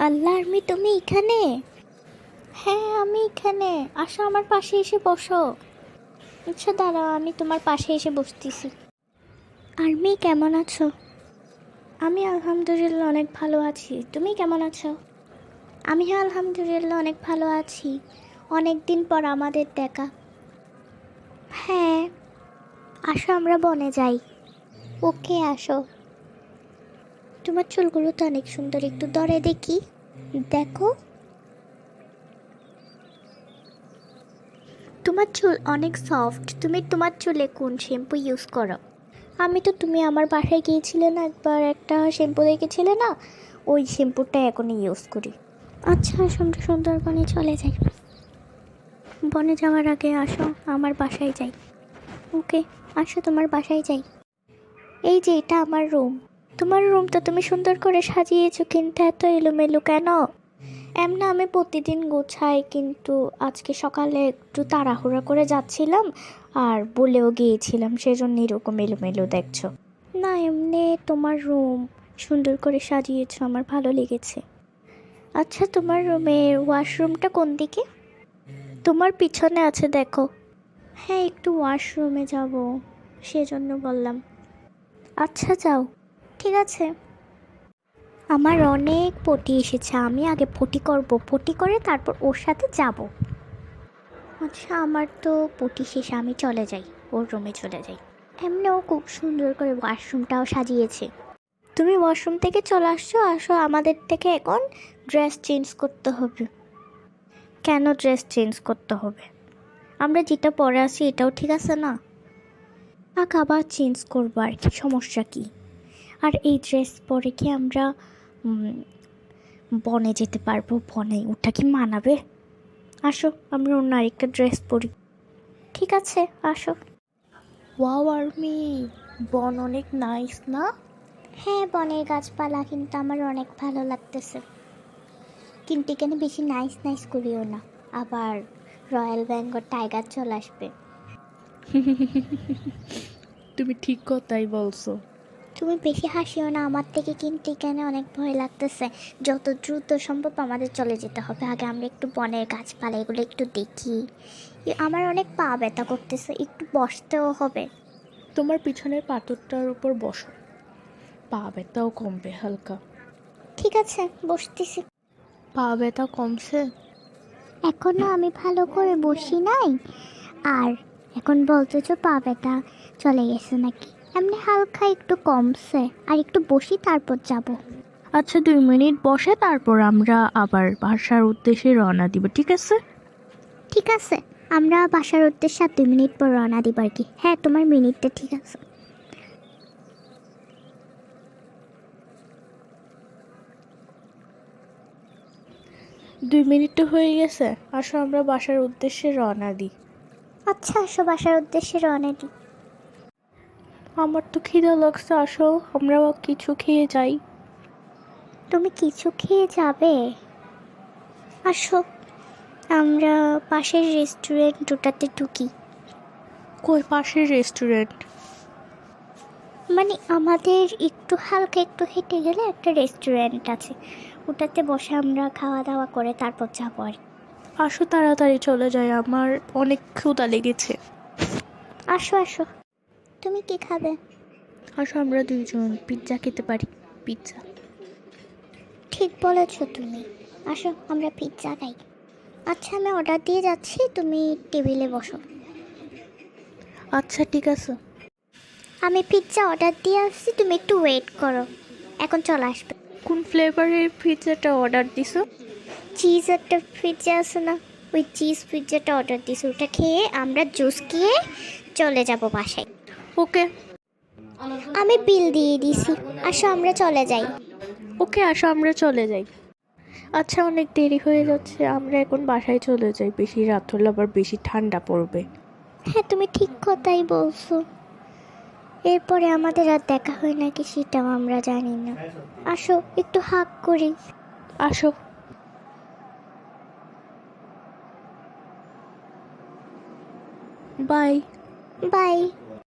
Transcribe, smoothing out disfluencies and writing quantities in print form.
আল্লাহ army, তুমি এখানে? হ্যাঁ, আমি এখানে। আসো, আমার পাশে এসে বসো। আচ্ছা দাঁড়াও, আমি তোমার পাশে এসে বসতেছি। আর্মি, কেমন আছো? আমি আলহামদুলিল্লাহ অনেক ভালো আছি। তুমি কেমন আছো? আমি আলহামদুলিল্লাহ অনেক ভালো আছি। অনেক দিন পর আমাদের দেখা। হ্যাঁ, আসো আমরা বনে যাই। ওকে, আসো। তোমার চুলগুলো তো অনেক সুন্দর, একটু ধরে দেখি। দেখো, তোমার চুল অনেক সফট। তুমি তোমার চুলে কোন শ্যাম্পু ইউজ করো? আমি তো, তুমি আমার বাসায় গিয়েছিলে না একবার, একটা শ্যাম্পু দেখেছিলে না, ওই শ্যাম্পুটা এখনই ইউজ করি। আচ্ছা, আমরা সুন্দরবনে চলে যাই। বনে যাওয়ার আগে আসো আমার বাসায় যাই। ওকে, আসো তোমার বাসায় যাই। এই যে এটা আমার রুম। তোমার রুম তো তুমি সুন্দর করে সাজিয়েছো, কিন্তু এত এলোমেলো কেন? এমনি আমি প্রতিদিন গোছাই, কিন্তু আজকে সকালে একটু তাড়াহুড়া করে যাচ্ছিলাম আর বলেও গিয়েছিলাম, সেজন্য এরকম এলোমেলো দেখছো। না, এমনি তোমার রুম সুন্দর করে সাজিয়েছো, আমার ভালো লেগেছে। আচ্ছা, তোমার রুমের ওয়াশরুমটা কোন দিকে? তোমার পিছনে আছে, দেখো। হ্যাঁ, একটু ওয়াশরুমে যাব, সেজন্য বললাম। আচ্ছা যাও, ঠিক আছে। আমার অনেক পটি এসেছে, আমি আগে পটি করব, পটি করে তারপর ওর সাথে যাব। আচ্ছা, আমার তো পটি শেষ, আমি চলে যাই, ওর রুমে চলে যাই। এমনিও খুব সুন্দর করে ওয়াশরুমটাও সাজিয়েছে। তুমি ওয়াশরুম থেকে চলে আসছো, আসো আমাদের থেকে এখন ড্রেস চেঞ্জ করতে হবে। কেন ড্রেস চেঞ্জ করতে হবে? আমরা যেটা পরে আছি এটাও ঠিক আছে না? আবার চেঞ্জ করবো আর কি, সমস্যা কি? আর এই ড্রেস পরে কি আমরা বনে যেতে পারবো? বনে ওটা কি মানাবে? আসো, আমরা অন্য আরেকটা ড্রেস পরি। ঠিক আছে, আসো। ওয়াও আর্মি, বন অনেক নাইস না? হ্যাঁ, বনের গাছপালা কিন্তু আমার অনেক ভালো লাগতেছে, কিন্তু এখানে বেশি নাইস নাইস করিও না, আবার রয়্যাল বেঙ্গল টাইগার চলে আসবে। তুমি ঠিক কথাই বলছো। তুমি বেশি হাসিও না আমার থেকে, কিন্তু এখানে অনেক ভয় লাগতেছে। যত দ্রুত সম্ভব আমাদের চলে যেতে হবে, আগে আমরা একটু বনের গাছপালা এগুলো একটু দেখি। আমার অনেক পা ব্যথা করতেছে, একটু বসতেও হবে। তোমার পিছনের পাথরটার উপর বসো, পা ব্যথাও কমবে হালকা। ঠিক আছে, বসতেছি। পা ব্যথা কমছে? এখনো আমি ভালো করে বসি নাই, আর এখন বলতেছো পা ব্যথা চলে গেছে নাকি? এমনি হালকা একটু কমছে, আর একটু বসি তারপর যাব। আচ্ছা, 2 মিনিট বসে তারপর আমরা আবার বাসার উদ্দেশ্যে রওনা দিব, ঠিক আছে? ঠিক আছে, আমরা বাসার উদ্দেশ্যে 2 মিনিট পর রওনা দিব আর কি। হ্যাঁ, তোমার মিনিটটা ঠিক আছে। দুই মিনিট তো হয়ে গেছে, আসো আমরা বাসার উদ্দেশ্যে রওনা দিই। আচ্ছা, আসো বাসার উদ্দেশ্যে রওনা দিই। আমার তো খিদে লাগছে, আসো আমরা কিছু খেয়ে যাই। তুমি কিছু খেয়ে যাবে? আসো, আমরা পাশের রেস্টুরেন্ট ওটাতে ঢুকি। কই পাশের রেস্টুরেন্ট? মানে আমাদের একটু হালকা একটু হেঁটে গেলে একটা রেস্টুরেন্ট আছে, ওটাতে বসে আমরা খাওয়া দাওয়া করে তারপর যাবো আর কি। আসো তাড়াতাড়ি চলে যাই, আমার অনেক ক্ষুধা লেগেছে। আসো আসো, তুমি কি খাবে? আসো আমরা দুইজন পিৎজা খেতে পারি, পিৎজা। ঠিক বলেছো তুমি, আসো আমরা পিৎজা খাই। আচ্ছা, আমি অর্ডার দিয়ে যাচ্ছি, তুমি টেবিলে বসো। আচ্ছা ঠিক আছে। আমি পিৎজা অর্ডার দিয়ে আসছি, তুমি একটু ওয়েট করো, এখন চলে আসবে। কোন ফ্লেভারের পিৎজাটা অর্ডার দিছো? চিজ একটা পিৎজা আছে না, ওই চিজ পিৎজাটা অর্ডার দিছি, ওটা খেয়ে আমরা জুস খেয়ে চলে যাব বাসায়। ওকে। আমি বিল দিয়ে দিছি, আসো আমরা চলে যাই। ওকে, আসো আমরা চলে যাই। আচ্ছা, অনেক দেরি হয়ে যাচ্ছে, আমরা এখন বাসায় চলে যাই, বেশি রাত হলে আবার বেশি ঠান্ডা পড়বে। হ্যাঁ, তুমি ঠিক কথাই বলছো, এরপরে আমাদের আর দেখা হয় নাকি সেটাও আমরা জানি না। আসো একটু হাগ করি। আসো। বাই। বাই।